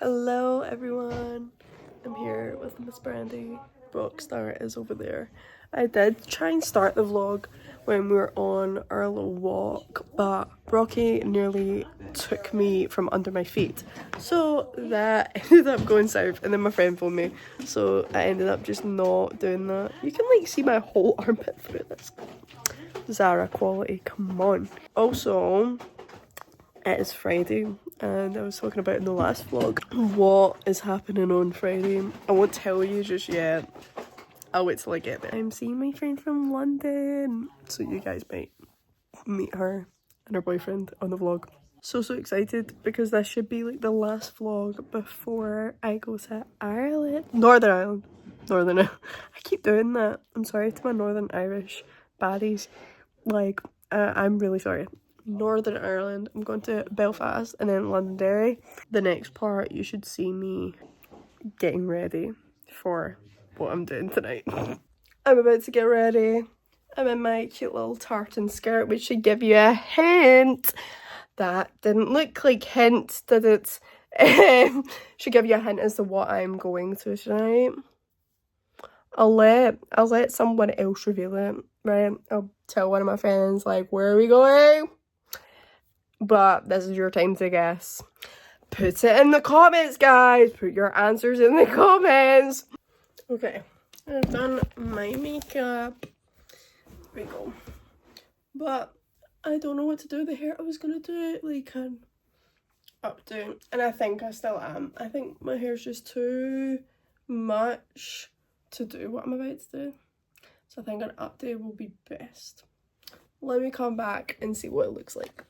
Hello everyone, I'm here with Miss Brandy. Rockstar is over there. I did try and start the vlog when we were on our little walk, but Rocky nearly took me from under my feet. So that ended up going south, and then my friend phoned me. So I ended up just not doing that. You can like see my whole armpit through this. Zara quality, come on. Also, it is Friday, and I was talking about in the last vlog what is happening on Friday. I won't tell you just yet. I'll wait till I get there. I'm seeing my friend from London, so you guys might meet her and her boyfriend on the vlog. So excited because this should be like the last vlog before I go to Ireland. Northern Ireland. I keep doing that. I'm sorry to my Northern Irish baddies. Like, I'm really sorry. Northern Ireland. I'm going to Belfast and then Londonderry. The next part, you should see me getting ready for what I'm doing tonight. I'm about to get ready. I'm in my cute little tartan skirt, which should give you a hint. That didn't look like hint, did it? Should give you a hint as to what I'm going to tonight. I'll let someone else reveal it, right? I'll tell one of my friends, like, where are we going? But this is your time to guess. Put it in the comments, guys. Put your answers in the comments. Okay, I've done my makeup. There we go. But I don't know what to do with the hair. I was gonna do it like an updo, and I think I still am. I think my hair's just too much to do what I'm about to do. So I think an updo will be best. Let me come back and see what it looks like.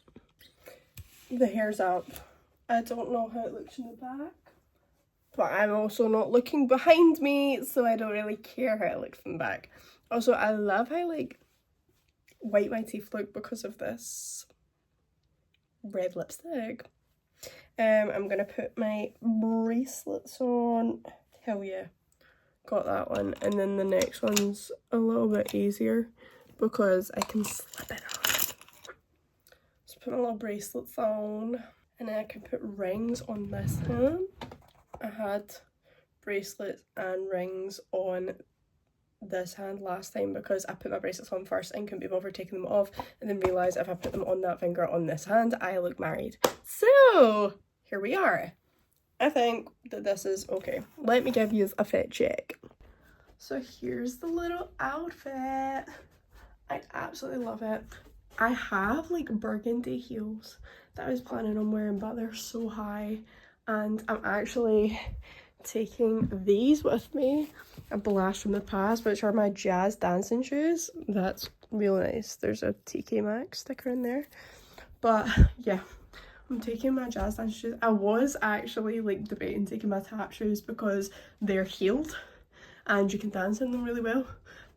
The hair's up. I don't know how it looks in the back, but I'm also not looking behind me, so I don't really care how it looks from the back. Also, I love how like white my teeth look because of this red lipstick. I'm gonna put my bracelets on. Hell yeah, got that one. And then the next one's a little bit easier because I can slip it on. Put my little bracelets on, and then I can put rings on this hand. I had bracelets and rings on this hand last time because I put my bracelets on first and couldn't be bothered taking them off, and then realised if I put them on that finger on this hand, I look married. So here we are. I think that this is okay. Let me give you a fit check. So here's the little outfit. I absolutely love it. I have like burgundy heels that I was planning on wearing, but they're so high, and I'm actually taking these with me, a blast from the past, which are my jazz dancing shoes. That's really nice. There's a TK Maxx sticker in there, but yeah, I'm taking my jazz dancing shoes. I was actually like debating taking my tap shoes because they're heeled and you can dance in them really well.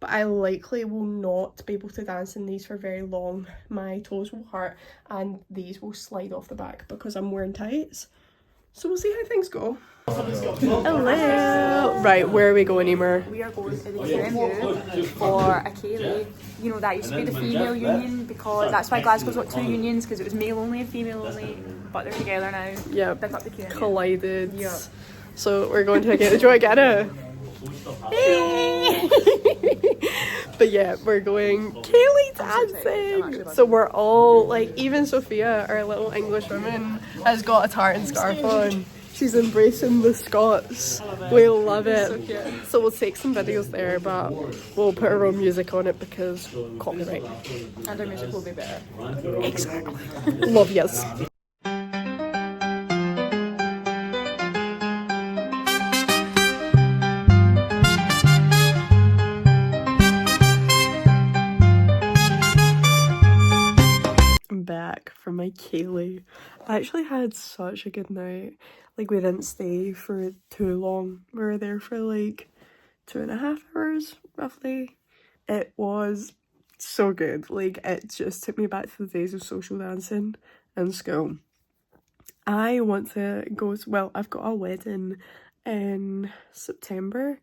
But I likely will not be able to dance in these for very long. My toes will hurt and these will slide off the back because I'm wearing tights. So we'll see how things go. Hello! Right, where are we going, Emer? We are going to the QMU for a ceilidh. You know, that used to be the female union because that's why Glasgow's got two unions, because it was male only and female only, but they're together now. Yeah, Pick up the QMU. collided. Yeah. So we're going to get, do I get it? But yeah, we're going ceilidh dancing. So we're all like, even Sophia, our little English woman, has got a tartan scarf on. She's embracing the Scots. We love it. So we'll take some videos there, but we'll put our own music on it because copyright. And our music will be better. Exactly. Love yous. Back from my ceilidh. I actually had such a good night. Like, we didn't stay for too long. We were there for like 2.5 hours roughly. It was so good. Like, it just took me back to the days of social dancing and school. I want to go to, well, I've got a wedding in September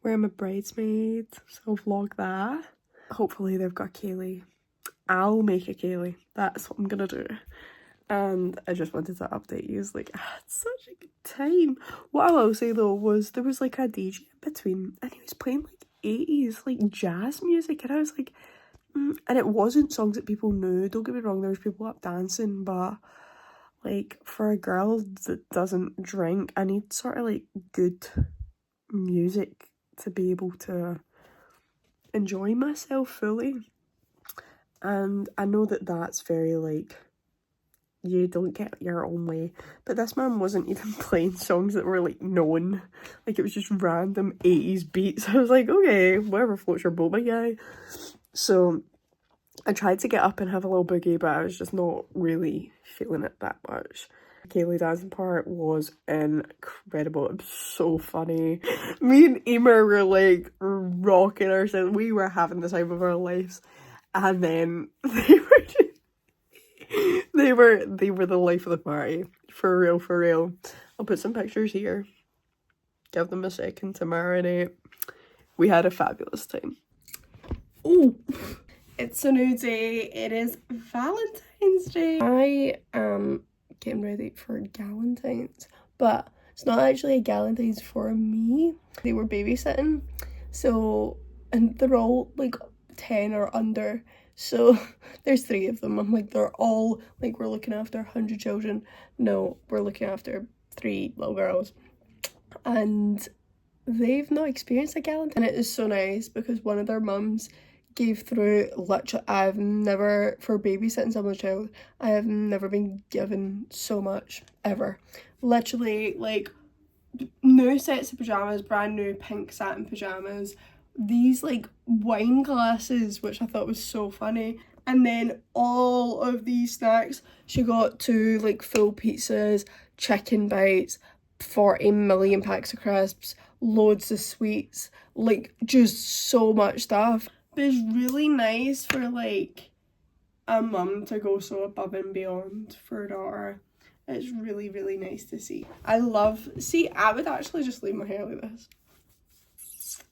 where I'm a bridesmaid, so I'll vlog that. Hopefully they've got ceilidh. I'll make a ceilidh. That's what I'm gonna do. and I just wanted to update you. Like, I had such a good time. What I will say though was there was like a DJ in between, and he was playing like 80s like jazz music, and I was like, and it wasn't songs that people knew. Don't get me wrong, there was people up dancing, but like for a girl that doesn't drink, I need sort of like good music to be able to enjoy myself fully. And I know that that's very like, you don't get your own way, but this man wasn't even playing songs that were like known. Like, it was just random 80s beats. I was like, okay, whatever floats your boat, my guy. So I tried to get up and have a little boogie, but I was just not really feeling it that much. Kaylee dancing part was incredible. It was so funny. Me and Emer were like rocking ourselves. We were having the time of our lives, and then they were the life of the party. For real, for real. I'll put some pictures here. Give them a second to marinate. We had a fabulous time. Oh, it's a new day. It is Valentine's Day. I am getting ready for Galentine's, but it's not actually a Galentine's for me. They were babysitting, so, and they're all like 10 or under, so there's 3 of them. I'm like, they're all like, we're looking after 100 children. No, we're looking after 3 little girls, and they've not experienced a Galentine, and it is so nice because one of their mums gave through, literally, I've never, for babysitting someone's child, I have never been given so much, ever. Literally, like, new sets of pyjamas, brand new pink satin pyjamas, these, like, wine glasses, which I thought was so funny, and then all of these snacks. She got 2, like, full pizzas, chicken bites, 40 million packs of crisps, loads of sweets, like, just so much stuff. But it's really nice for like a mum to go so above and beyond for her daughter. It's really, really nice to see. I would actually just leave my hair like this.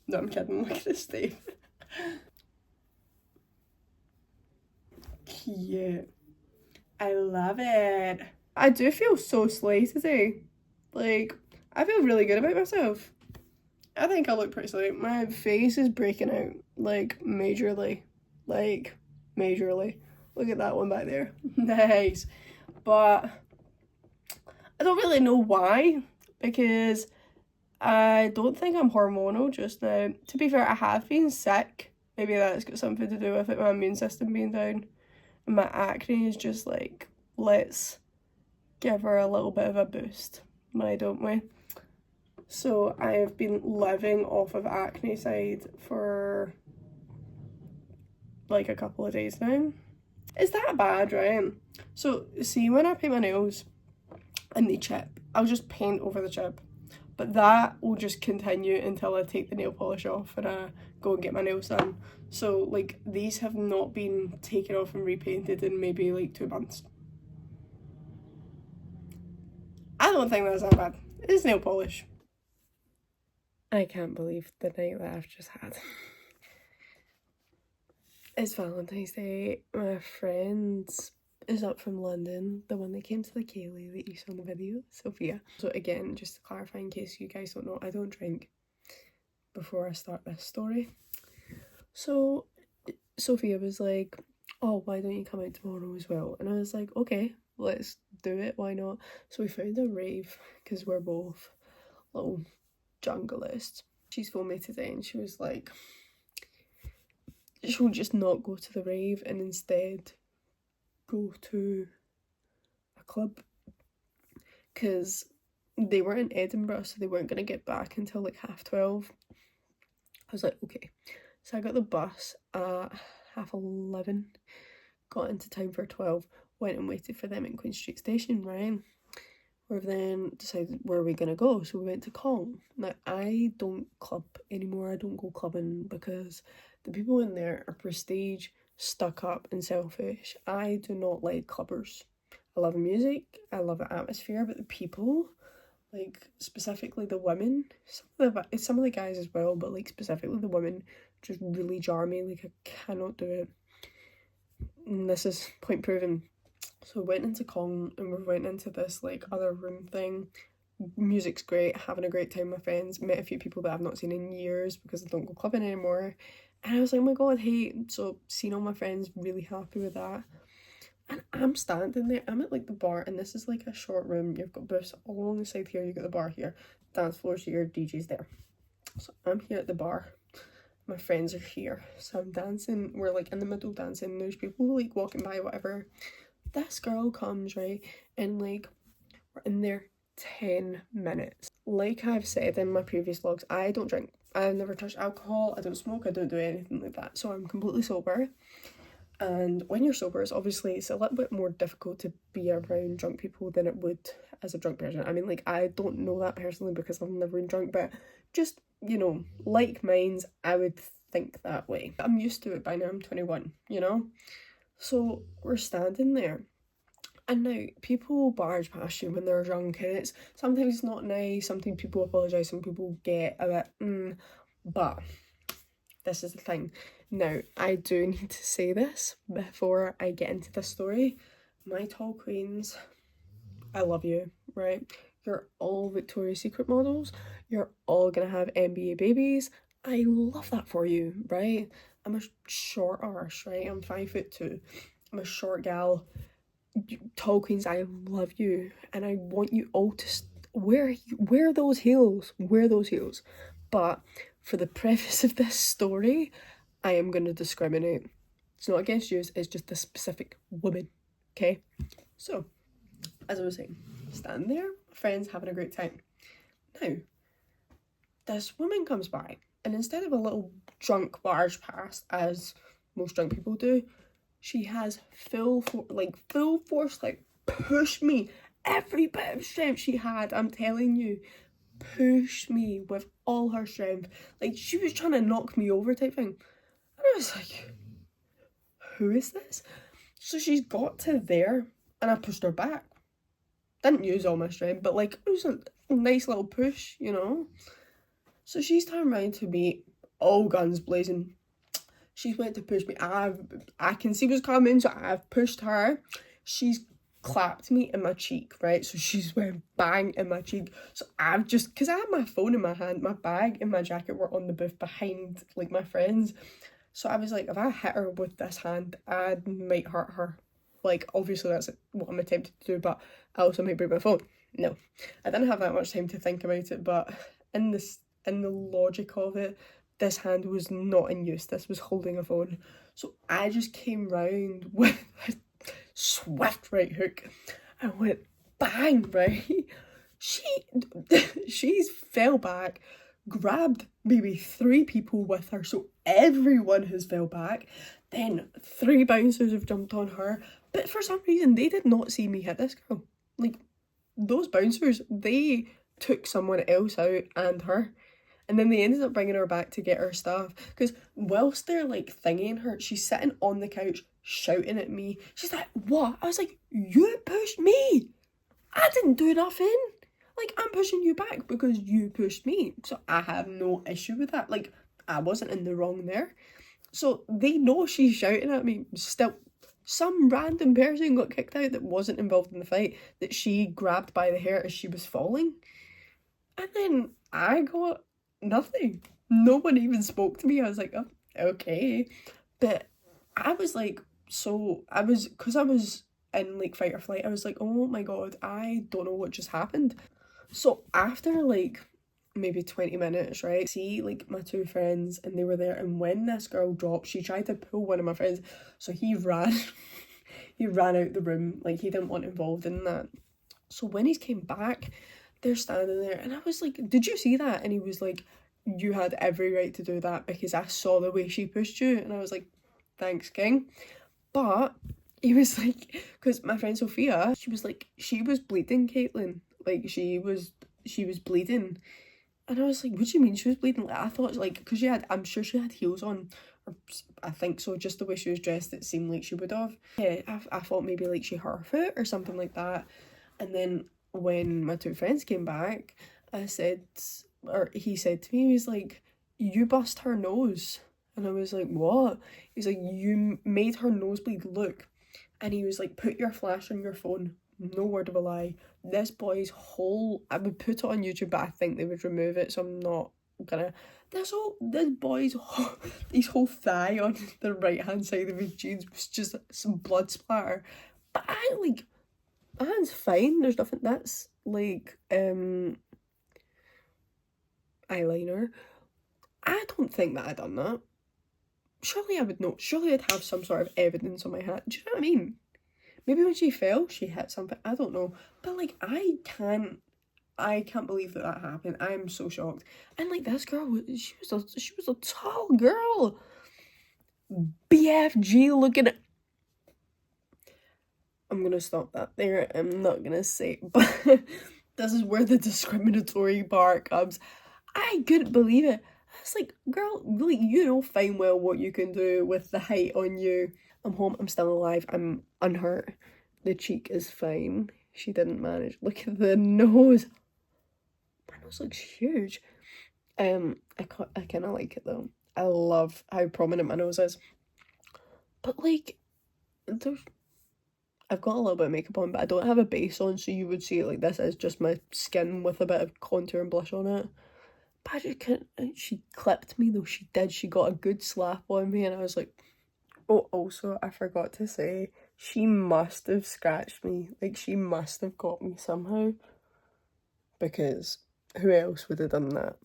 No, I'm kidding. Look at this, Steve. Cute. I love it. I do feel so slay today. Like, I feel really good about myself. I think I look pretty slay. My face is breaking out, like, majorly. Like, majorly. Look at that one back there. Nice. But I don't really know why, because I don't think I'm hormonal just now. To be fair, I have been sick. Maybe that's got something to do with it, my immune system being down. And my acne is just like, let's give her a little bit of a boost. Why don't we? So I have been living off of Acne Side for like a couple of days now. Is that bad, right? So see, when I paint my nails and they chip, I'll just paint over the chip. But that will just continue until I take the nail polish off and I go and get my nails done. So like, these have not been taken off and repainted in maybe like 2 months. I don't think that's that bad. It's nail polish. I can't believe the night that I've just had. It's Valentine's Day. My friend is up from London, the one that came to the ceilidh that you saw in the video, Sophia. So again, just to clarify in case you guys don't know, I don't drink before I start this story. So Sophia was like, oh, why don't you come out tomorrow as well? And I was like, okay, let's do it, why not? So we found a rave, because we're both little junglist. She's phoned me today and she was like, she'll just not go to the rave and instead go to a club, because they were in Edinburgh, so they weren't going to get back until like 12:30. I was like, okay. So I got the bus at 11:30, got into time for 12, went and waited for them in Queen Street Station, right? We then decided where are we going to go, so we went to Kong. Now, I don't club anymore, I don't go clubbing because the people in there are prestige, stuck up and selfish. I do not like clubbers. I love the music, I love the atmosphere, but the people, like specifically the women, some of the guys as well, but like specifically the women just really jar me. Like, I cannot do it. And this is point proven. So we went into Kong and we went into this like other room thing. Music's great, having a great time with friends, met a few people that I've not seen in years because I don't go clubbing anymore. And I was like, oh my god, hey, so seeing all my friends, really happy with that. And I'm standing there, I'm at like the bar, and this is like a short room. You've got booths all along the side here, you've got the bar here, dance floor's here, DJ's there. So I'm here at the bar, my friends are here, so I'm dancing, we're like in the middle dancing, there's people like walking by, whatever. This girl comes, right, and like we're in there 10 minutes. Like I've said in my previous vlogs, I don't drink, I've never touched alcohol, I don't smoke, I don't do anything like that, so I'm completely sober. And when you're sober, it's a little bit more difficult to be around drunk people than it would as a drunk person. I mean, like, I don't know that personally because I've never been drunk, but just, you know, like minds, I would think that way. I'm used to it by now, I'm 21, you know? So we're standing there, and now people barge past you when they're drunk, and it's sometimes not nice, sometimes people apologise, some people get a bit, but this is the thing. Now, I do need to say this before I get into this story. My tall queens, I love you, right? You're all Victoria's Secret models. You're all gonna have NBA babies. I love that for you, right? I'm a short arse, right? I'm 5'2". I'm a short gal. Tall queens, I love you. And I want you all to wear those heels. Wear those heels. But for the preface of this story, I am going to discriminate. It's not against you, it's just a specific woman, okay? So, as I was saying, standing there, friends having a great time. Now, this woman comes by, and instead of a little drunk barge past, as most drunk people do, she has full force, like, pushed me. Every bit of strength she had, I'm telling you, pushed me with all her strength. Like, she was trying to knock me over type thing. And I was like, who is this? So she's got to there, and I pushed her back. Didn't use all my strength, but like, it was a nice little push, you know? So she's turned around to me, all guns blazing. She's went to push me. I can see what's coming, so I've pushed her. She's clapped me in my cheek, right? So she's went bang in my cheek. So I've just, because I had my phone in my hand, my bag and my jacket were on the booth behind like my friends. So I was like, if I hit her with this hand, I might hurt her. Like, obviously that's what I'm attempting to do, but I also might break my phone. No, I didn't have that much time to think about it, but in the logic of it, this hand was not in use. This was holding a phone. So I just came round with a swift right hook. I went bang, right? She's fell back, grabbed maybe 3 people with her, so everyone has fell back. Then 3 bouncers have jumped on her, but for some reason they did not see me hit this girl. Like, those bouncers, they took someone else out and her, and then they ended up bringing her back to get her stuff, because whilst they're like thinging her, she's sitting on the couch shouting at me. She's like, what? I was like, you pushed me, I didn't do nothing. Like, I'm pushing you back because you pushed me. So I have no issue with that. Like, I wasn't in the wrong there. So they know she's shouting at me. Still, some random person got kicked out that wasn't involved in the fight, that she grabbed by the hair as she was falling. And then I got nothing. No one even spoke to me. I was like, oh, okay. But I was like, because I was in like fight or flight, I was like, oh my god, I don't know what just happened. So after like maybe 20 minutes, right, see like my 2 friends, and they were there, and when this girl dropped, she tried to pull one of my friends, so he ran out the room. Like, he didn't want involved in that. So when he came back, they're standing there, and I was like, did you see that? And he was like, you had every right to do that because I saw the way she pushed you. And I was like, thanks, king. But he was like, because my friend Sophia, she was like, she was bleeding, Caitlin. Like, she was bleeding. And I was like, what do you mean she was bleeding? Like, I thought, like, because I'm sure she had heels on, or I think so, just the way she was dressed, it seemed like she would have. Yeah, I thought maybe like she hurt her foot or something like that. And then when my 2 friends came back, he said to me, he was like, you bust her nose. And I was like, what? He's like, you made her nosebleed. Look. and he was like, put your flash on your phone. No word of a lie. This boy's whole, I would put it on YouTube, but I think they would remove it, so I'm not gonna. This boy's whole, his whole thigh on the right hand side of his jeans was just some blood splatter. But I like, that's fine. There's nothing. That's like eyeliner. I don't think that I done that. Surely I would know. Surely I'd have some sort of evidence on my hand. Do you know what I mean? Maybe when she fell, she hit something. I don't know. But like, I can't believe that happened. I'm so shocked. And like, this girl, she was a tall girl. BFG looking at. I'm gonna stop that there. I'm not gonna say, but this is where the discriminatory part comes. I couldn't believe it. It's like, girl, really, you know fine well what you can do with the height on you. I'm home, I'm still alive, I'm unhurt. The cheek is fine. She didn't manage. Look at the nose. My nose looks huge. I kind of like it though. I love how prominent my nose is. But like, I've got a little bit of makeup on, but I don't have a base on, so you would see it like this is just my skin with a bit of contour and blush on it. But I just couldn't. She clipped me though. She did. She got a good slap on me, and I was like, oh, also, I forgot to say, she must have scratched me. Like, she must have got me somehow. Because who else would have done that?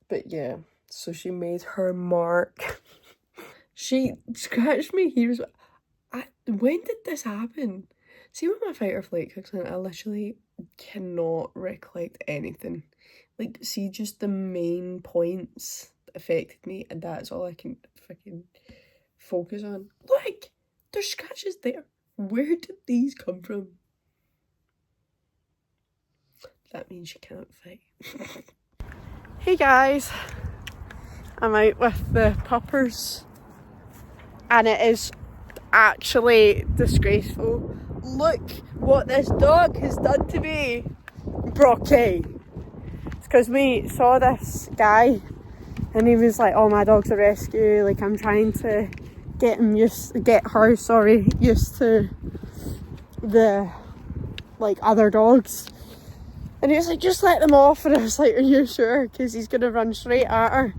But yeah, so she made her mark. She scratched me. When did this happen? See, when my fight or flight kicks in, I literally cannot recollect anything. Like, see just the main points that affected me, and that's all I can fucking focus on. Look! There's scratches there. Where did these come from? That means you can't fight. Hey guys! I'm out with the puppers. And it is actually disgraceful. Look what this dog has done to me. Brocky. It's because we saw this guy and he was like, oh, my dog's a rescue, like I'm trying to get her used to the like other dogs, and he was like, just let them off, and I was like, are you sure? Because he's gonna run straight at her.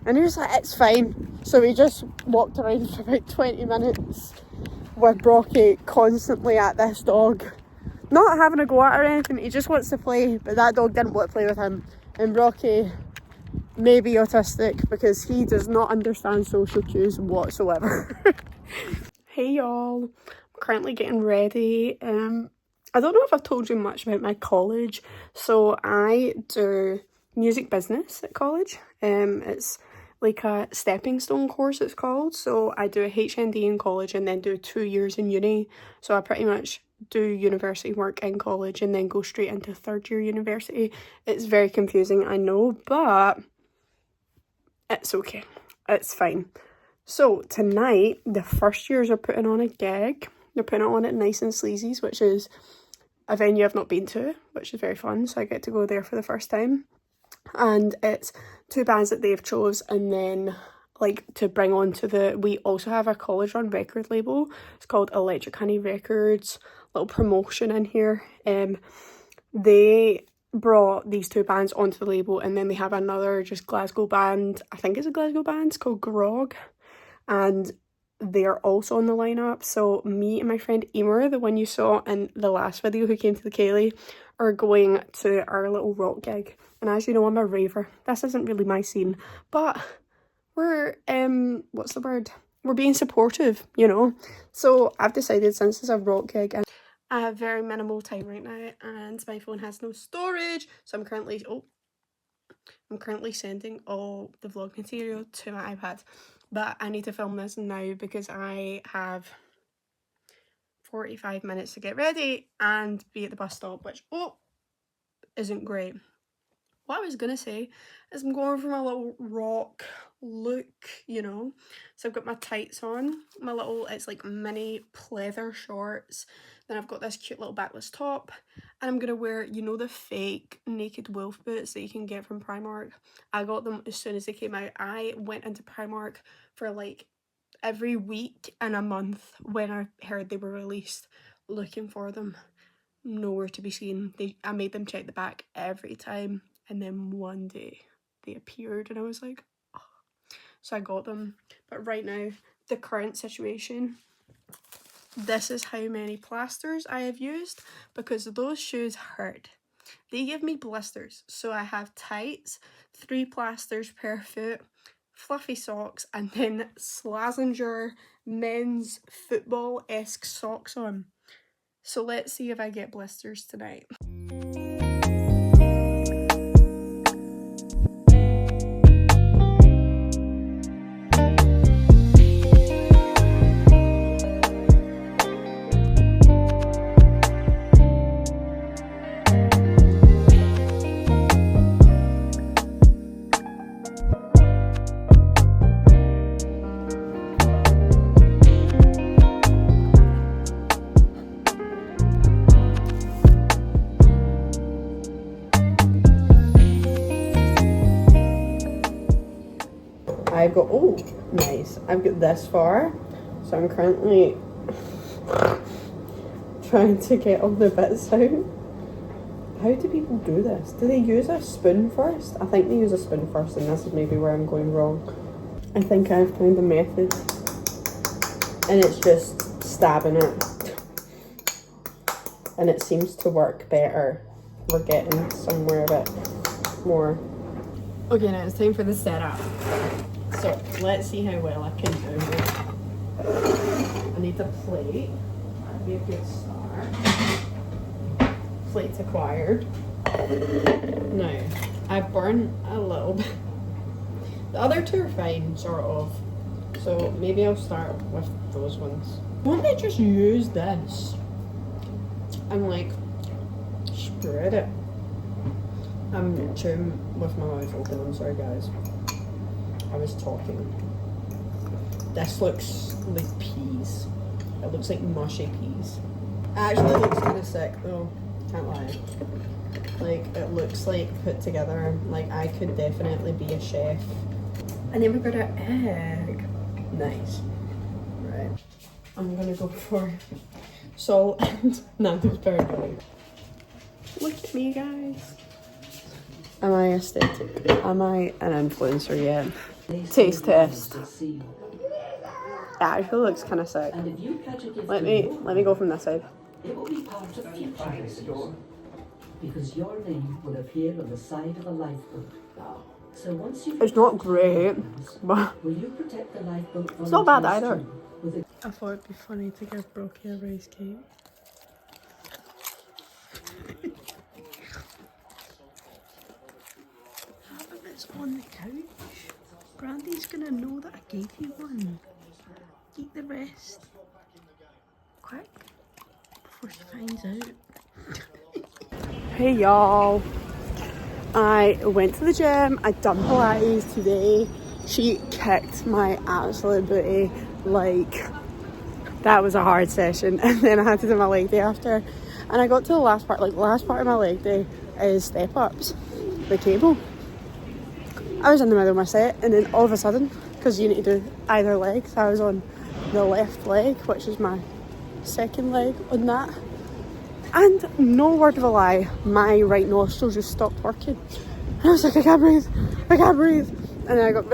And he was like, it's fine. So we just walked around for about 20 minutes with Brocky constantly at this dog, not having a go at her or anything. He just wants to play, but that dog didn't want to play with him. And Brocky may be autistic because he does not understand social cues whatsoever. Hey y'all, I'm currently getting ready. I don't know if I've told you much about my college. So I do music business at college. It's like a stepping stone course, it's called. So I do a HND in college and then do 2 years in uni. So I pretty much do university work in college and then go straight into 3rd year university. It's very confusing, I know, but it's okay. It's fine. So tonight, the first years are putting on a gig. They're putting it on at Nice and Sleazy's, which is a venue I've not been to, which is very fun. So I get to go there for the first time. And it's 2 bands that they've chose, and then like to bring on to we also have a college run record label. It's called Electric Honey Records. Little promotion in here. They brought these 2 bands onto the label, and then they have another just Glasgow band. I think it's a Glasgow band. It's called Grog, and they're also on the lineup. So me and my friend Emer, the one you saw in the last video who came to the ceilidh, are going to our little rock gig. And as you know, I'm a raver. This isn't really my scene, but we're what's the word? We're being supportive, you know. So I've decided, since it's a rock gig and I have very minimal time right now and my phone has no storage, so I'm currently sending all the vlog material to my iPad. But I need to film this now because I have 45 minutes to get ready and be at the bus stop, which isn't great. What I was gonna say is I'm going for my little rock look, you know. So I've got my tights on, my little, it's like mini pleather shorts. Then I've got this cute little backless top. And I'm gonna wear, you know, the fake naked wolf boots that you can get from Primark. I got them as soon as they came out. I went into Primark for like every week and a month when I heard they were released, looking for them. Nowhere to be seen. I made them check the back every time, and then one day they appeared and I was like, oh. So I got them. But right now, the current situation, this is how many plasters I have used because those shoes hurt. They give me blisters, so I have tights, 3 plasters per foot, fluffy socks, and then Slazenger men's football-esque socks on. So let's see if I get blisters tonight. I've got, oh, nice. I've got this far, so I'm currently trying to get all the bits out. How do people do this? Do they use a spoon first? I think they use a spoon first, and this is maybe where I'm going wrong. I think I've found the method, and it's just stabbing it. And it seems to work better. We're getting somewhere a bit more. Okay, now it's time for the setup. So let's see how well I can do this. I need a plate. That'd be a good start. Plate acquired. Now, I burn a little bit. The other two are fine, sort of. So maybe I'll start with those ones. Won't they just use this and like spread it? I'm chewing with my mouth open, I'm sorry guys. I was talking. This looks like peas. It looks like mushy peas. It actually looks kind of sick though, can't lie. Like, it looks like put together, like I could definitely be a chef. And then we've got our egg. Nice. Right. I'm gonna go for salt and Nando's pepperoni. Look at me guys. Am I aesthetic? Am I an influencer yet? Taste test. It actually looks kind of sick. Let me go from this side. It will be part of the entire store because your name will appear on the side of a lifeboat. So once you It's not great, but will you protect the lifeboat? it's not bad either. I thought it'd be funny to give Brookie a rice cake. It's on the couch. Brandy's gonna know that I gave you one. Eat the rest. Quick. Before she finds out. Hey y'all. I went to the gym. I done Pilates today. She kicked my absolute booty. Like, that was a hard session. And then I had to do my leg day after. And I got to the last part. Like, the last part of my leg day is step ups. The cable. I was in the middle of my set, and then all of a sudden, because you need to do either leg, so I was on the left leg, which is my second leg on that. And no word of a lie, my right nostril just stopped working. And I was like, I can't breathe. And then I got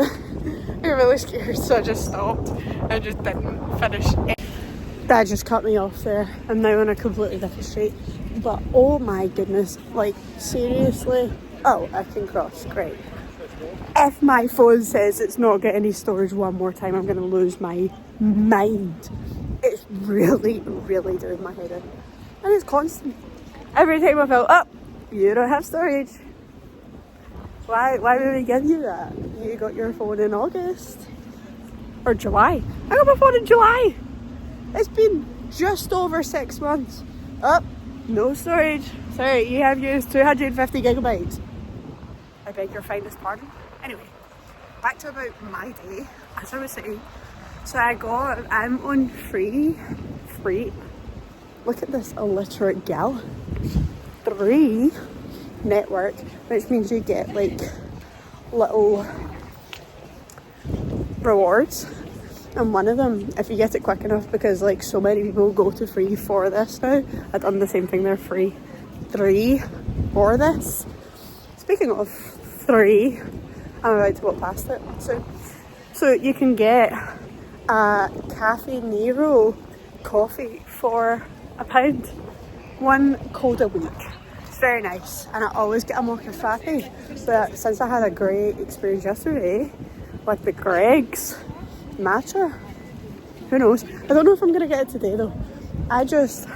really scared, so I just stopped. I just didn't finish it. That just cut me off there. I'm now on a completely different street. But oh my goodness, like seriously. Oh, I can cross, great. If my phone says it's not got any storage one more time, I'm going to lose my mind. It's really, really doing my head in. And it's constant. Every time I feel, oh, you don't have storage. Why would we give you that? You got your phone in August. Or July. I got my phone in July. It's been just over 6 months. Oh, no storage. Sorry, you have used 250 gigabytes. I beg your finest pardon. Anyway, back to about my day, as I was saying. So I'm on free, look at this illiterate gal, 3 network, which means you get like little rewards. And one of them, if you get it quick enough, because like so many people go to free for this now, I've done the same thing, they're free 3 for this. Speaking of 3, I'm about to walk past it soon. So you can get a Cafe Nero coffee for £1, 1 cold a week. It's very nice, and I always get a mocha frappe, but since I had a great experience yesterday with the Greg's matcha, who knows? I don't know if I'm gonna get it today though. I just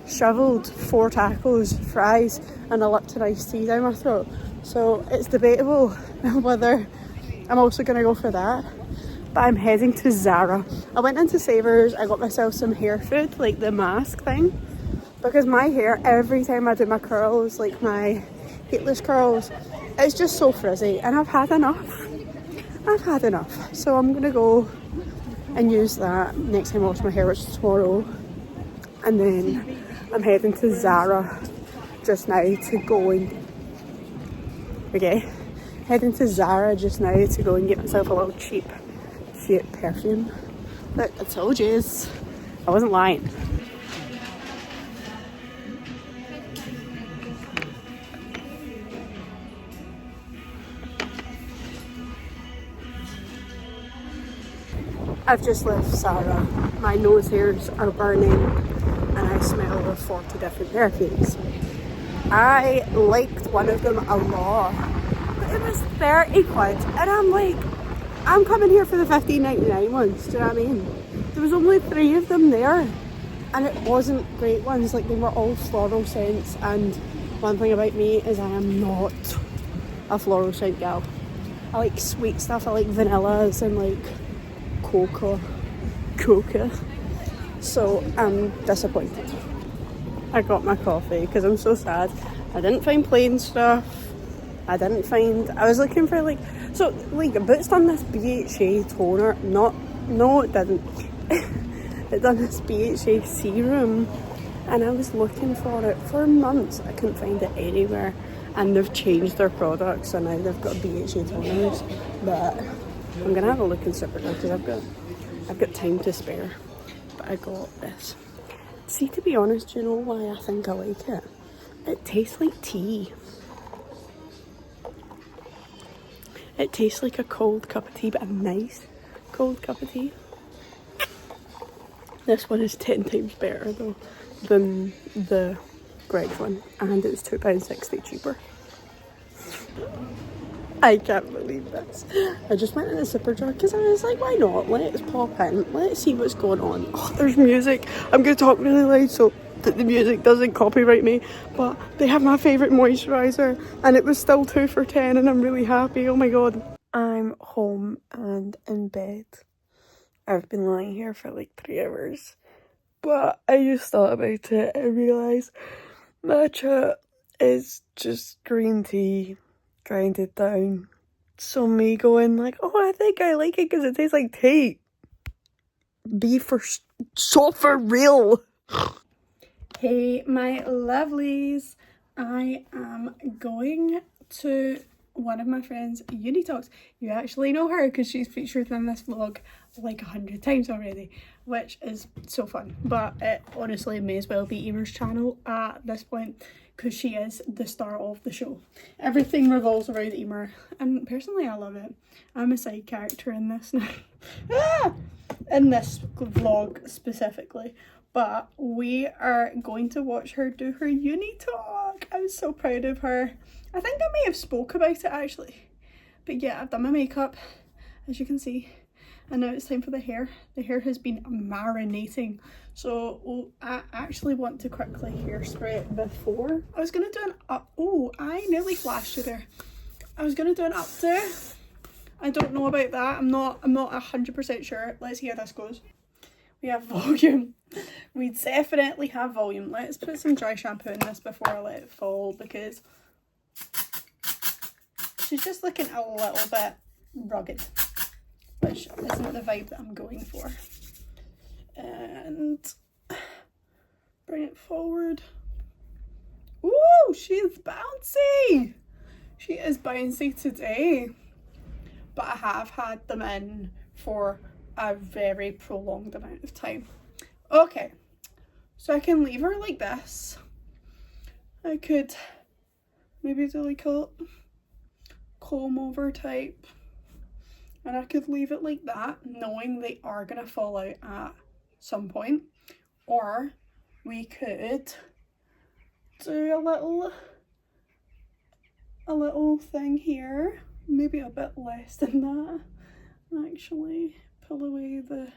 shoveled 4 tacos, fries and a Lipton iced tea down my throat, so it's debatable whether I'm also gonna go for that. But I'm heading to Zara. I went into Savers, I got myself some hair food, like the mask thing, because my hair, every time I do my curls, like my heatless curls, it's just so frizzy, and I've had enough. So I'm gonna go and use that next time I wash my hair, which is tomorrow. And then I'm heading to Zara just now to go and heading to Zara just now to go and get myself a little cheap perfume. Look, I told you, I wasn't lying. I've just left Zara. My nose hairs are burning and I smell of 40 different perfumes. I liked one of them a lot, but it was 30 quid, and I'm like, I'm coming here for the 15.99 ones, do you know what I mean? There was only 3 of them there, and it wasn't great ones, like they were all floral scents, and one thing about me is I am not a floral scent gal. I like sweet stuff, I like vanillas and like coca, so I'm disappointed. I got my coffee because I'm so sad. I didn't find plain stuff. I was looking for like Boots done this BHA toner, no it didn't. It done this BHA serum, and I was looking for it for months. I couldn't find it anywhere, and they've changed their products, and now they've got BHA toners, but I'm gonna have a look in Superdrug because I've got time to spare. But I got this. See, to be honest, do you know why I think I like it? It tastes like tea. It tastes like a cold cup of tea, but a nice cold cup of tea. This one is 10 times better though than the Greg's one, and it's £2.60 cheaper. I can't believe this. I just went in the Superdrug because I was like, why not? Let's pop in. Let's see what's going on. Oh, there's music. I'm going to talk really loud so that the music doesn't copyright me. But they have my favourite moisturiser, and it was still 2 for £10, and I'm really happy. Oh my god. I'm home and in bed. I've been lying here for like 3 hours. But I just thought about it and realised matcha is just green tea grinded down. So me going like, oh, I think I like it because it tastes like tea. So for real. Hey my lovelies, I am going to one of my friend's uni talks. You actually know her because she's featured in this vlog like 100 times already, which is so fun. But it honestly may as well be Emer's channel at this point because she is the star of the show. Everything revolves around Emer, and personally I love it. I'm a side character in this now. In this vlog specifically. But we are going to watch her do her uni talk. I'm so proud of her. I think I may have spoke about it actually. But yeah, I've done my makeup, as you can see. And now it's time for the hair. The hair has been marinating. So I actually want to quickly hairspray it before. I was going to do an up. Oh, I nearly flashed you there. I was going to do an updo. I don't know about that. I'm not 100% sure. Let's see how this goes. We have volume. We definitely have volume. Let's put some dry shampoo in this before I let it fall because she's just looking a little bit rugged, which isn't the vibe that I'm going for. And bring it forward. Ooh, she's bouncy. She is bouncy today. But I have had them in for a very prolonged amount of time. Okay, so I can leave her like this. I could maybe do like a comb over type, and I could leave it like that, knowing they are gonna fall out at some point. Or we could do a little thing here, maybe a bit less than that, actually pull away the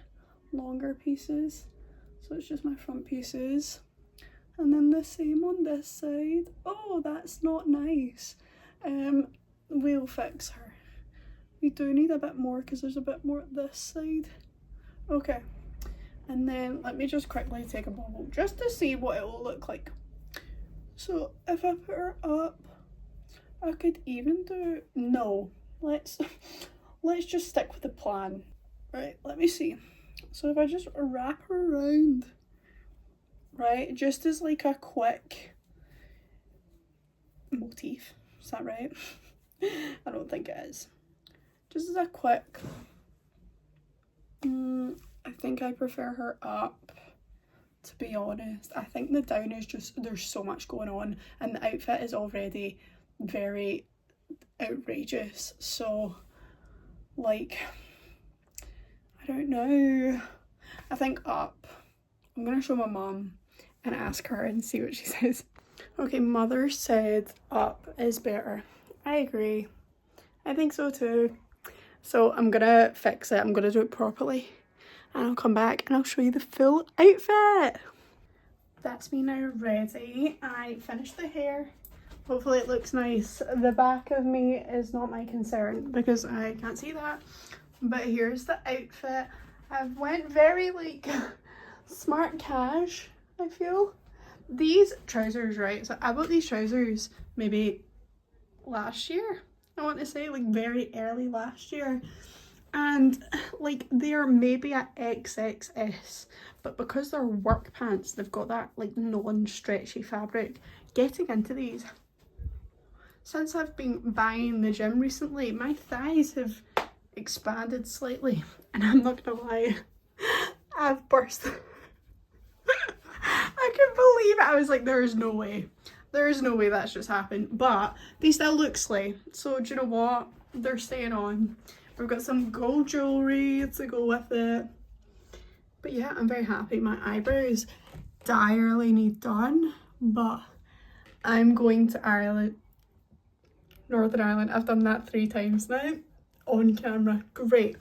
longer pieces so it's just my front pieces, and then the same on this side. Oh, that's not nice. We'll fix her. We do need a bit more because there's a bit more at this side. Okay, and then let me just quickly take a bubble just to see what it will look like. So if I put her up, I could even do, no, let's just stick with the plan. Right, let me see. So if I just wrap her around, right, just as like a quick motif, is that right? I don't think it is. Just as a quick, I think I prefer her up, to be honest. I think the down is just, there's so much going on and the outfit is already very outrageous. So like, I don't know. I think up. I'm gonna show my mum and ask her and see what she says. Okay, mother said up is better. I agree. I think so too. So I'm gonna fix it. I'm gonna do it properly. And I'll come back and I'll show you the full outfit. That's me now ready. I finished the hair. Hopefully it looks nice. The back of me is not my concern because I can't see that. But here's the outfit. I've went very like smart cash, I feel. These trousers, right? So I bought these trousers maybe last year. I want to say like very early last year. And like they're maybe at XXS, but because they're work pants, they've got that like non-stretchy fabric. Getting into these, since I've been buying the gym recently, my thighs have expanded slightly, and I'm not gonna lie, I've burst. I couldn't believe it. I was like, there is no way that's just happened, but they still look slay. So do you know what, they're staying on. We've got some gold jewelry to go with it, but yeah, I'm very happy. My eyebrows direly need done, but I'm going to Ireland, Northern Ireland. I've done that 3 times now on camera. Great.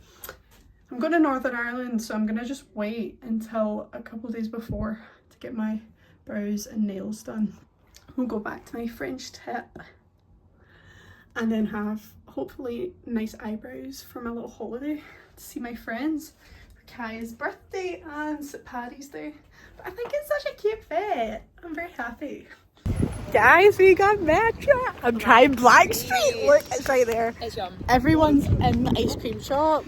I'm going to Northern Ireland, so I'm gonna just wait until a couple days before to get my brows and nails done. We'll go back to my French tip and then have hopefully nice eyebrows for my little holiday to see my friends for Kaya's birthday and St. Paddy's Day. But I think it's such a cute fit. I'm very happy. Guys, we got matcha. I'm trying Blackstreet. Look, it's right there. It's yum. Everyone's in the ice cream shop.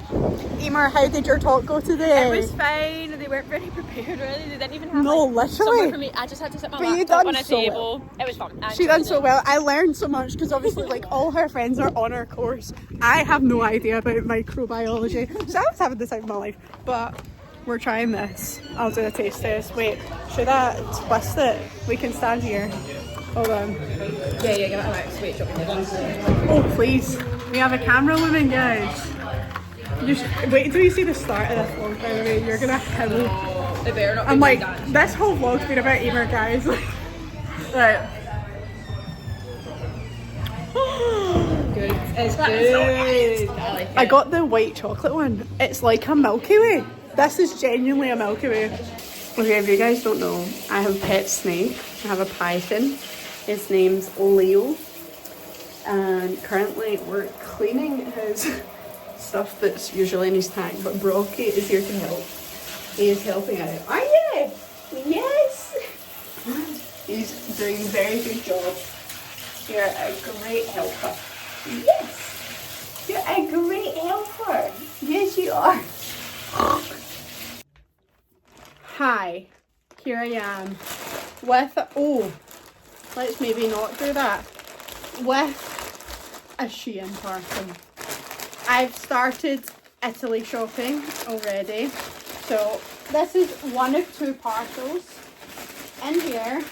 Emer, how did your talk go today? It was fine. They weren't very prepared really. They didn't even have somewhere literally for me. I just had to sit my But you laptop done on a so table. well. It was fun. She done so well. I learned so much because obviously like all her friends are on her course. I have no idea about microbiology, so I was having the time of my life. But we're trying this. I'll do a taste test. Wait, should I twist it? We can stand here. Hold on. Yeah, give it a max. Wait, drop it down. Oh please, we have a camera woman, guys. Just wait until you see the start of this vlog, by the way. You're gonna kill. They better not be I'm like, done. this whole vlog's been about Emer, guys. Right. Good. It's That good. is so nice. I like it. I got the white chocolate one. It's like a Milky Way. This is genuinely a Milky Way. Okay, if you guys don't know, I have a pet snake. I have a python. His name's Leo. And currently we're cleaning his stuff that's usually in his tank, but Brocky is here to help. He is helping out. Are you? Yes! He's doing a very good job. You're a great helper. Yes! You're a great helper. Yes, you are. Hi, here I am with, let's maybe not do that, with a Shein parcel. I've started Italy shopping already. So this is one of 2 parcels. In here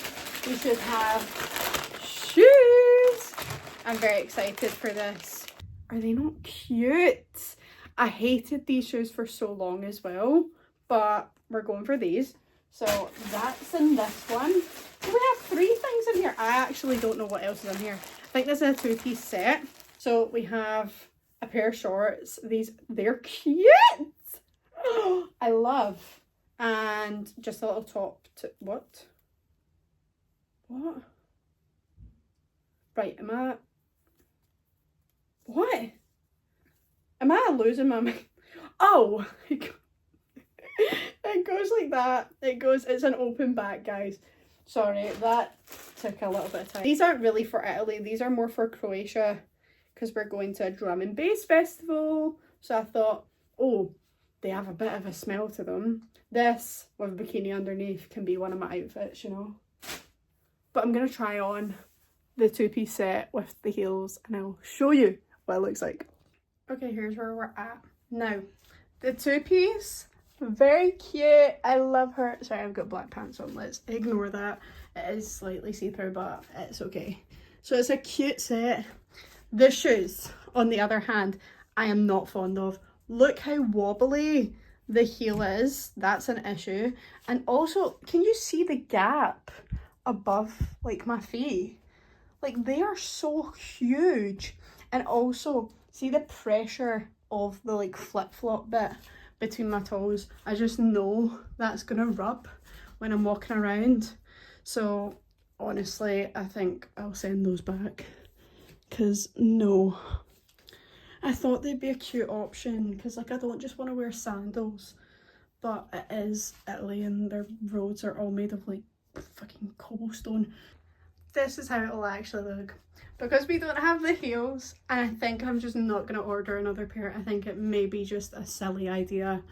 we should have shoes. I'm very excited for this. Are they not cute? I hated these shoes for so long as well, but we're going for these. So that's in this one. So we have 3 things in here. I actually don't know what else is in here. I think this is a 2-piece set. So we have a pair of shorts. They're cute. I love. And just a little top to what? Right, what? Am I losing my mind? Oh, it goes like that. It's an open back, guys. Sorry, that took a little bit of time. These aren't really for Italy. These are more for Croatia because we're going to a drum and bass festival. So I thought, oh, they have a bit of a smell to them. This with a bikini underneath can be one of my outfits, you know. But I'm going to try on the 2-piece set with the heels and I'll show you what it looks like. Okay, here's where we're at. Now, the 2-piece, very cute. I love her. Sorry, I've got black pants on. Let's ignore that. It is slightly see-through, but it's okay. So it's a cute set. The shoes, on the other hand, I am not fond of. Look how wobbly the heel is. That's an issue. And also, can you see the gap above like my feet? Like they are so huge. And also, see the pressure of the like flip-flop bit between my toes. I just know that's gonna rub when I'm walking around. So honestly, I think I'll send those back. Because no, I thought they'd be a cute option because like I don't just want to wear sandals, but it is Italy and their roads are all made of like fucking cobblestone. This is how it'll actually look. Because we don't have the heels, and I think I'm just not going to order another pair. I think it may be just a silly idea.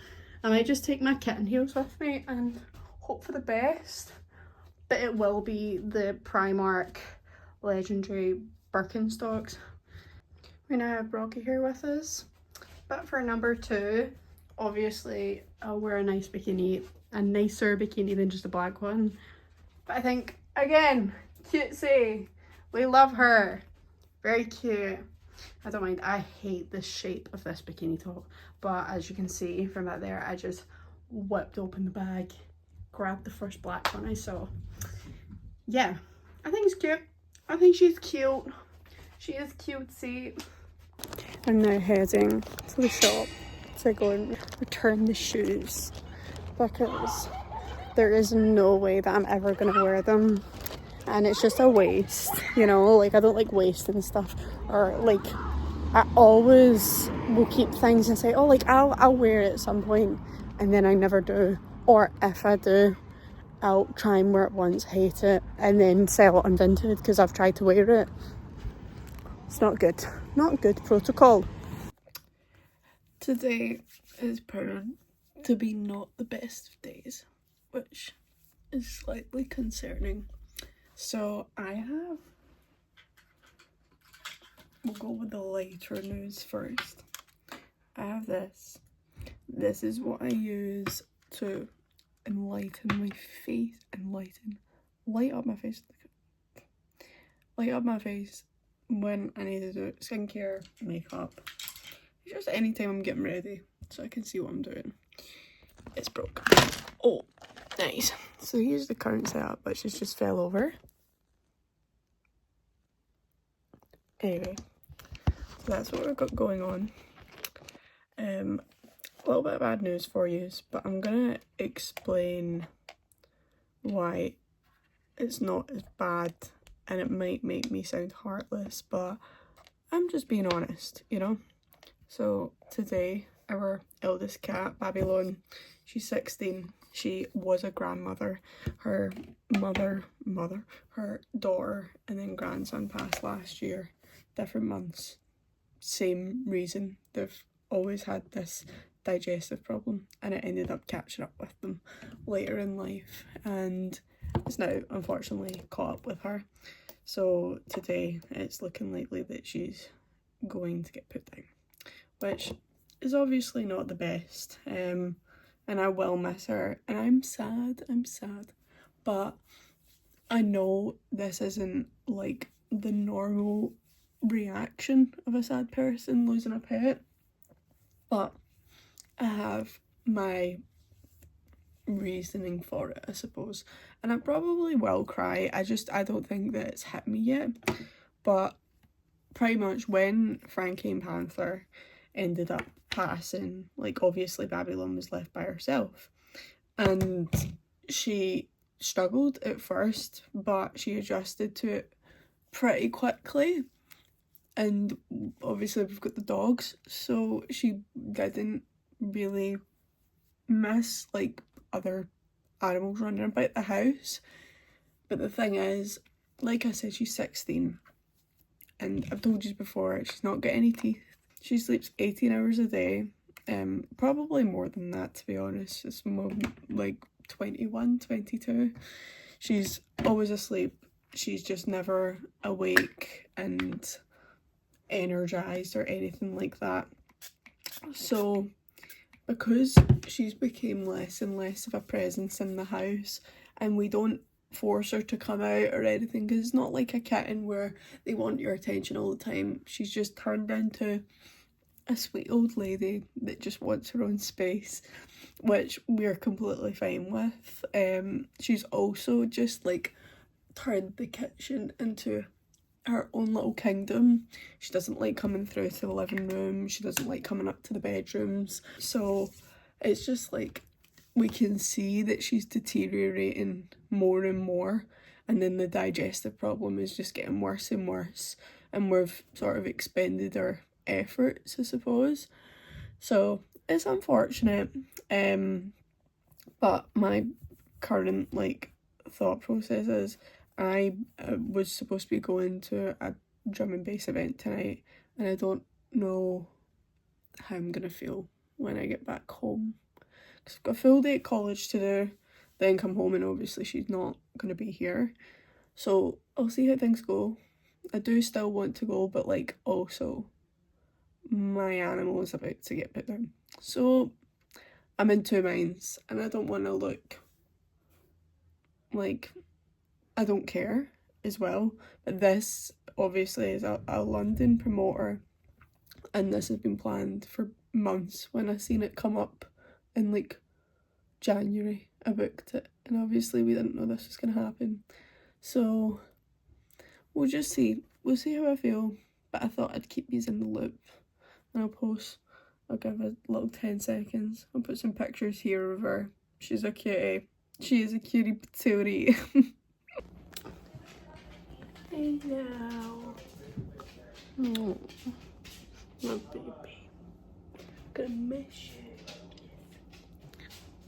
I might just take my kitten heels with me and hope for the best. But it will be the Primark legendary Birkenstocks. We now have Brocky here with us. But for number 2, obviously I'll wear a nice bikini. A nicer bikini than just a black one. But I think, again, cutesy. We love her. Very cute. I don't mind. I hate the shape of this bikini top. But as you can see from that there, I just whipped open the bag. Grabbed the first black one I saw. Yeah. I think it's cute. I think she's cute. She is cutesy. I'm now heading to the shop to go and return the shoes. Because there is no way that I'm ever going to wear them. And it's just a waste, you know, like I don't like wasting stuff, or like I always will keep things and say, oh, like I'll wear it at some point, and then I never do. Or if I do, I'll try and wear it once, hate it, and then sell it on Vinted because I've tried to wear it. It's not good. Not good protocol. Today is proven to be not the best of days, which is slightly concerning. So we'll go with the lighter news first. I have this. This is what I use to enlighten my face, light up my face when I need to do skincare, makeup, just anytime I'm getting ready so I can see what I'm doing. It's broke. Oh, nice. So here's the current setup, which has just fell over. Anyway, so that's what we've got going on. A little bit of bad news for you, but I'm gonna explain why it's not as bad, and it might make me sound heartless, but I'm just being honest, you know? So today, our eldest cat, Babylon, she's 16. She was a grandmother. Her her daughter and then grandson passed last year. Different months. Same reason. They've always had this digestive problem, and it ended up catching up with them later in life, and it's now unfortunately caught up with her. So today it's looking likely that she's going to get put down, which is obviously not the best, and I will miss her, and I'm sad, but I know this isn't like the normal reaction of a sad person losing a pet, but I have my reasoning for it, I suppose, and I probably will cry. I don't think that it's hit me yet, but pretty much when Frankie and Panther ended up passing, like obviously Babylon was left by herself, and she struggled at first, but she adjusted to it pretty quickly, and obviously we've got the dogs, so she didn't really miss like other animals running about the house. But the thing is, like I said, she's 16, and I've told you before, she's not got any teeth. She sleeps 18 hours a day, probably more than that, to be honest. It's more like 21, 22. She's always asleep. She's just never awake and energized or anything like that. So because she's became less and less of a presence in the house, and we don't force her to come out or anything, because it's not like a kitten where they want your attention all the time. She's just turned into a sweet old lady that just wants her own space, which we're completely fine with. She's also just like turned the kitchen into her own little kingdom. She doesn't like coming through to the living room, she doesn't like coming up to the bedrooms, so it's just like we can see that she's deteriorating more and more, and then the digestive problem is just getting worse and worse, and we've sort of expended our efforts, I suppose. So it's unfortunate, but my current like thought process is I was supposed to be going to a drum and bass event tonight, and I don't know how I'm gonna feel when I get back home, because I've got a full day at college to do, then come home, and obviously she's not gonna be here, so I'll see how things go. I do still want to go, but like also my animal is about to get put down, so I'm in two minds, and I don't want to look like I don't care as well. But this obviously is a London promoter, and this has been planned for months. When I seen it come up in like January, I booked it, and obviously we didn't know this was going to happen, so we'll just see. We'll see how I feel, but I thought I'd keep these in the loop, and I'll give a little 10 seconds. I'll put some pictures here of her. She's a cutie. She is a cutie patootie. Hey now. Oh, my baby. Gonna miss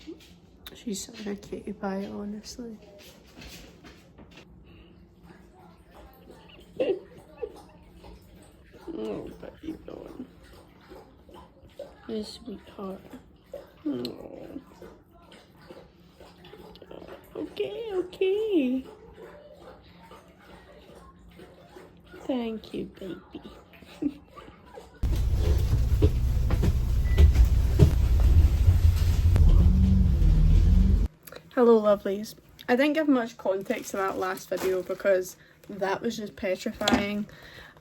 you. She's such a cutie pie, honestly. Oh, but you going. This sweetheart. Oh. Okay. Thank you, baby. Hello, lovelies. I didn't give much context to that last video because that was just petrifying.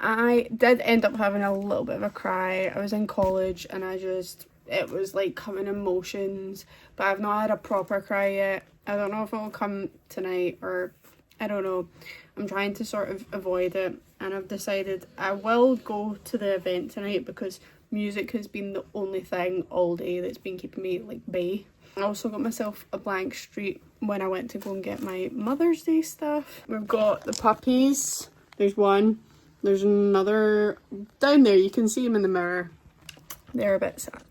I did end up having a little bit of a cry. I was in college and it was like coming in motions, but I've not had a proper cry yet. I don't know if it'll come tonight, or I don't know. I'm trying to sort of avoid it, and I've decided I will go to the event tonight because music has been the only thing all day that's been keeping me like bay. I also got myself a blank street when I went to go and get my Mother's Day stuff. We've got the puppies. There's one. There's another down there. You can see them in the mirror. They're a bit sad.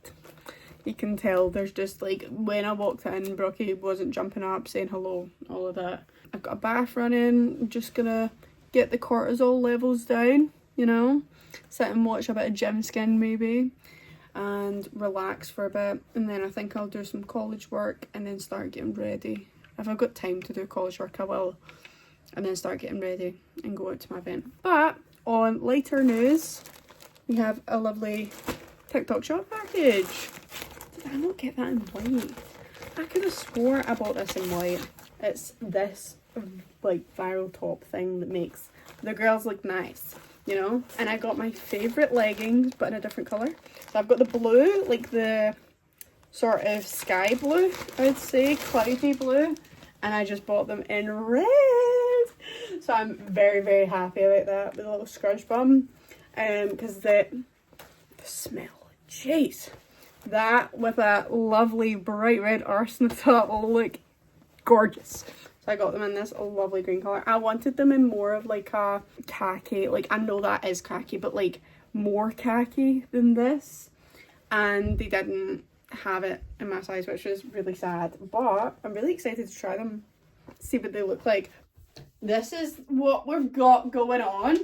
You can tell there's just like, when I walked in, Brocky wasn't jumping up, saying hello, all of that. I've got a bath running. I'm just gonna get the cortisol levels down, you know, sit and watch a bit of Gym Skin maybe, and relax for a bit, and then I think I'll do some college work and then start getting ready. If I've got time to do college work, I will, and then start getting ready and go out to my event. But on lighter news, we have a lovely TikTok shop package. Did I not get that in white? I could have swore I bought this in white. It's this like viral top thing that makes the girls look nice, you know? And I got my favourite leggings but in a different colour. So I've got the blue, like the sort of sky blue, I would say, cloudy blue. And I just bought them in red. So I'm very, very happy about that with a little scrunch bum. Because the smell, jeez. That with a lovely bright red arse on the top will look gorgeous. So I got them in this lovely green colour. I wanted them in more of like a khaki, like I know that is khaki, but like more khaki than this. And they didn't have it in my size, which is really sad. But I'm really excited to try them, see what they look like. This is what we've got going on.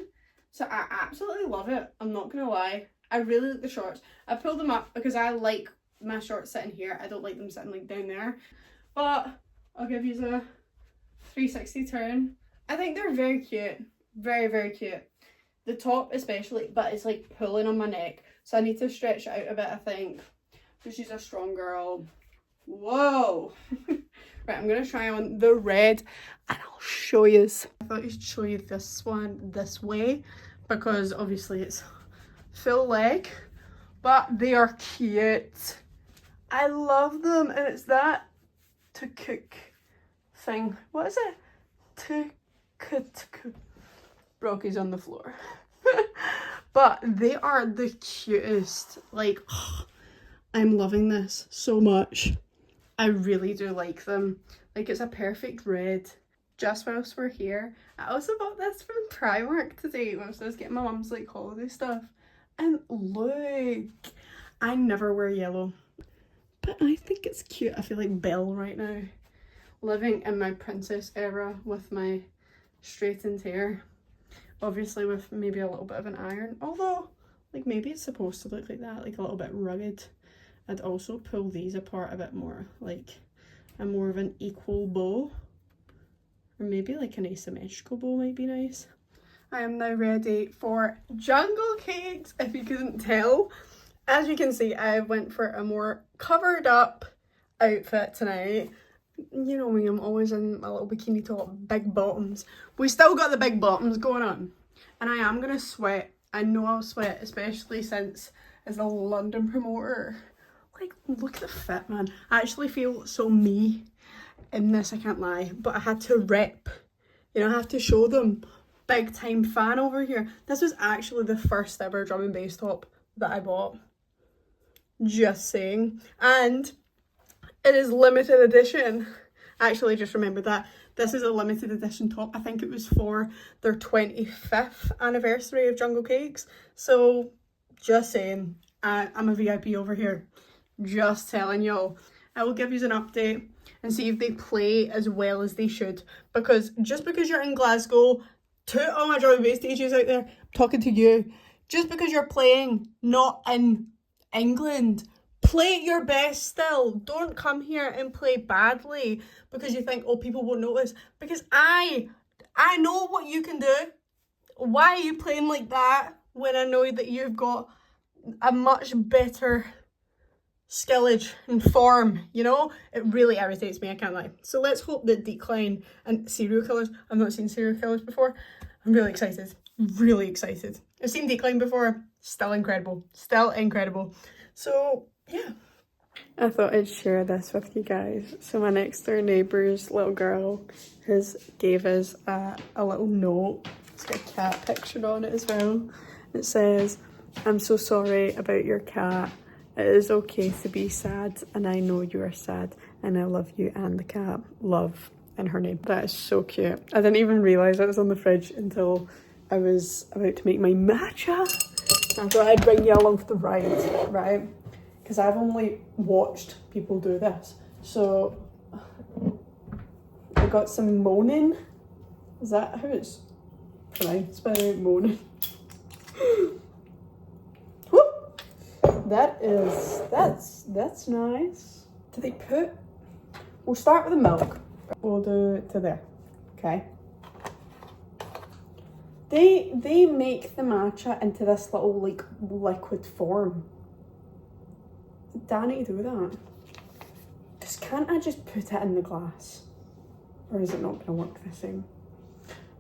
So I absolutely love it. I'm not gonna lie. I really like the shorts. I pulled them up because I like my shorts sitting here. I don't like them sitting like down there. But I'll give you a 360 turn. I think they're very cute. Very, very cute. The top especially, but it's like pulling on my neck. So I need to stretch it out a bit, I think. Because she's a strong girl. Whoa. Right, I'm going to try on the red and I'll show you. I thought I should show you this one this way because obviously it's full leg, but they are cute. I love them, and it's that to cook thing. What is it? To cook. Brocky's on the floor. But they are the cutest. Like, oh, I'm loving this so much. I really do like them. Like, it's a perfect red. Just whilst we're here, I also bought this from Primark today whilst I was getting my mum's like holiday stuff. And look, I never wear yellow, but I think it's cute. I feel like Belle right now, living in my princess era with my straightened hair, obviously with maybe a little bit of an iron, although like maybe it's supposed to look like that, like a little bit rugged. I'd also pull these apart a bit more, like a more of an equal bow, or maybe like an asymmetrical bow might be nice. I am now ready for jungle cakes, if you couldn't tell. As you can see, I went for a more covered up outfit tonight. You know me, I'm always in my little bikini top, big bottoms. We still got the big bottoms going on. And I am gonna sweat. I know I'll sweat, especially since as a London promoter. Like, look at the fit, man. I actually feel so me in this, I can't lie. But I had to rep. You know, I have to show them. Big time fan over here. This was actually the first ever drum and bass top that I bought. Just saying. And it is limited edition. Actually, just remember that. This is a limited edition top. I think it was for their 25th anniversary of Jungle Cakes. So, just saying. I'm a VIP over here. Just telling y'all. I will give you an update and see if they play as well as they should. Because just because you're in Glasgow, to all my drum and bass DJs out there, I'm talking to you. Just because you're playing not in England, play your best still. Don't come here and play badly because you think, oh, people won't notice. Because I know what you can do. Why are you playing like that when I know that you've got a much better skillage and form, you know? It really irritates me, I can't lie. So let's hope that Decline and Serial Killers, I've not seen Serial Killers before. I'm really excited. Really excited. I've seen Decline before. Still incredible. Still incredible. So, yeah. I thought I'd share this with you guys. So my next door neighbour's little girl gave us a little note. It's got a cat picture on it as well. It says, "I'm so sorry about your cat. It is okay to be sad, and I know you are sad, and I love you and the cat. Love," and her name. That is so cute. I didn't even realise it was on the fridge until I was about to make my matcha. I thought I'd bring you along for the ride, right? Because I've only watched people do this. So I got some moaning. Is that how it's pronounced? By the way, moaning. That's nice. Do they put? We'll start with the milk. We'll do to there. Okay. They make the matcha into this little like liquid form. Do I need to do that? Because can't I just put it in the glass? Or is it not going to work the same?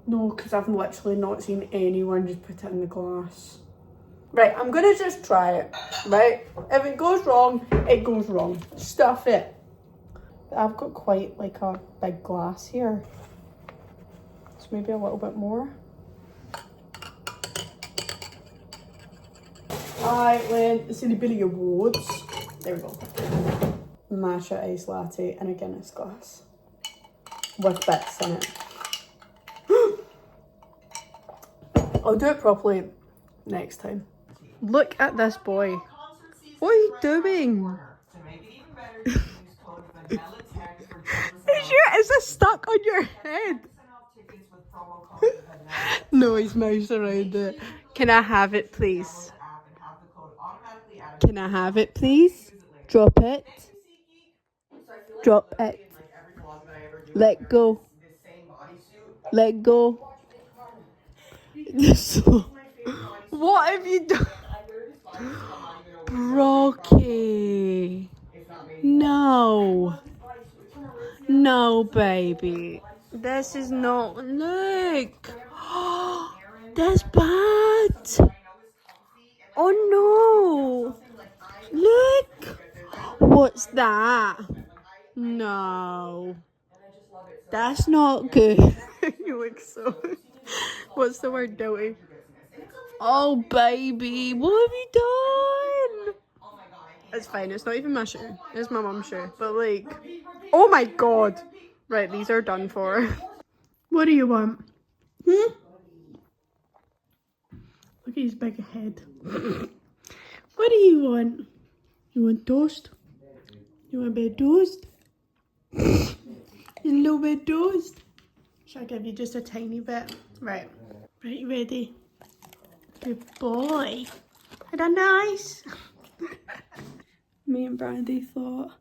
No, because I've literally not seen anyone just put it in the glass. Right, I'm going to just try it, right? If it goes wrong, it goes wrong. Stuff it. But I've got quite like a big glass here. So maybe a little bit more. I went the Silly Billy Awards. There we go. Matcha ice latte in a Guinness glass. With bits in it. I'll do it properly next time. Look at this boy. What are you doing? Is this stuck on your head? No, he's moused around it. Can I have it, please? Can I have it, please? Drop it. Drop it. Let go. Let go. What have you done? Brocky. No. No, baby. This is not... Look. That's bad. Oh no. Look. What's that? No. That's not good. You look so... What's the word, Doty? Oh, baby. What have you done? It's fine. It's not even my shoe. It's my mum's shoe. But, like... Oh, my God. Right, these are done for. What do you want? Hmm? Look at his big head. What do you want? You want toast? You want a bit of toast? A little bit of toast? Should I give you just a tiny bit? Right. Right, you ready? Good boy. Isn't that nice? Me and Brandy thought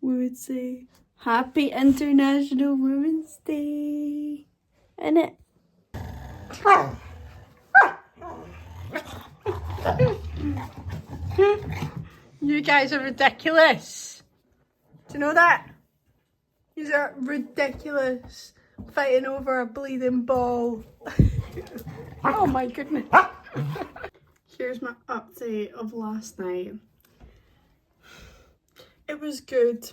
we would say Happy International Women's Day. Innit? You guys are ridiculous. Do you know that? You are ridiculous. Fighting over a bleeding ball. Oh my goodness. Here's my update of last night. It was good,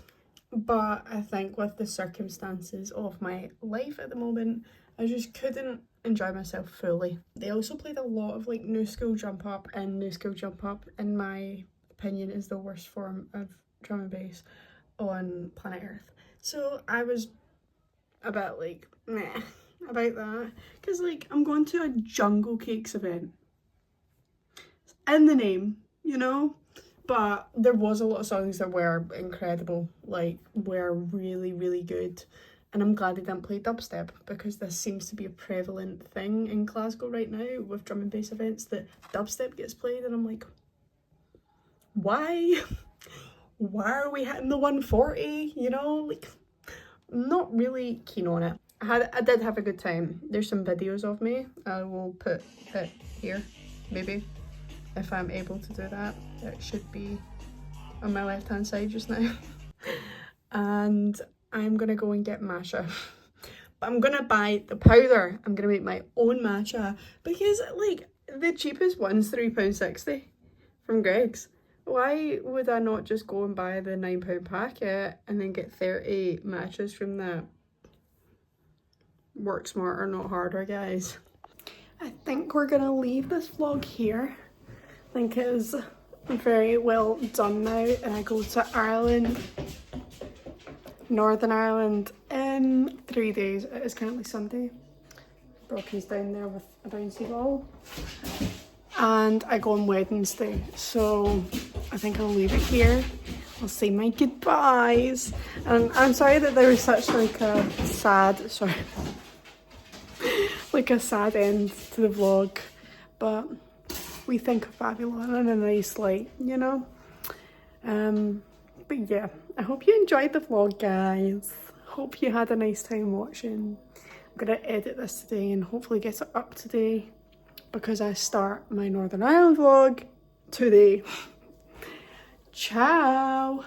but I think with the circumstances of my life at the moment, I just couldn't enjoy myself fully. They also played a lot of like New School Jump Up, and New School Jump Up, in my opinion, is the worst form of drum and bass on planet Earth. So I was a bit like meh about that, because like I'm going to a Jungle Cakes event. It's in the name, you know, but there was a lot of songs that were incredible, like were really, really good. And I'm glad they didn't play dubstep, because this seems to be a prevalent thing in Glasgow right now with drum and bass events, that dubstep gets played, and I'm like, why? Why are we hitting the 140? You know, like, I'm not really keen on it. I did have a good time. There's some videos of me. I will put it here, maybe, if I'm able to do that. It should be on my left hand side just now. And I'm gonna go and get matcha. But I'm gonna buy the powder. I'm gonna make my own matcha, because like the cheapest one's £3.60 from Greggs. Why would I not just go and buy the £9 packet and then get 30 matchas from that? Work smarter, not harder, guys. I think we're gonna leave this vlog here. I think it is very well done now, and I go to Ireland, Northern Ireland, in 3 days. It is currently Sunday. Brocky's down there with a bouncy ball. And I go on Wednesday, so I think I'll leave it here. I'll say my goodbyes. And I'm sorry that there was such like a sad, like a sad end to the vlog, but we think of Babylon in a nice light, you know? But yeah, I hope you enjoyed the vlog, guys. Hope you had a nice time watching. I'm gonna edit this today and hopefully get it up today, because I start my Northern Ireland vlog today. Ciao!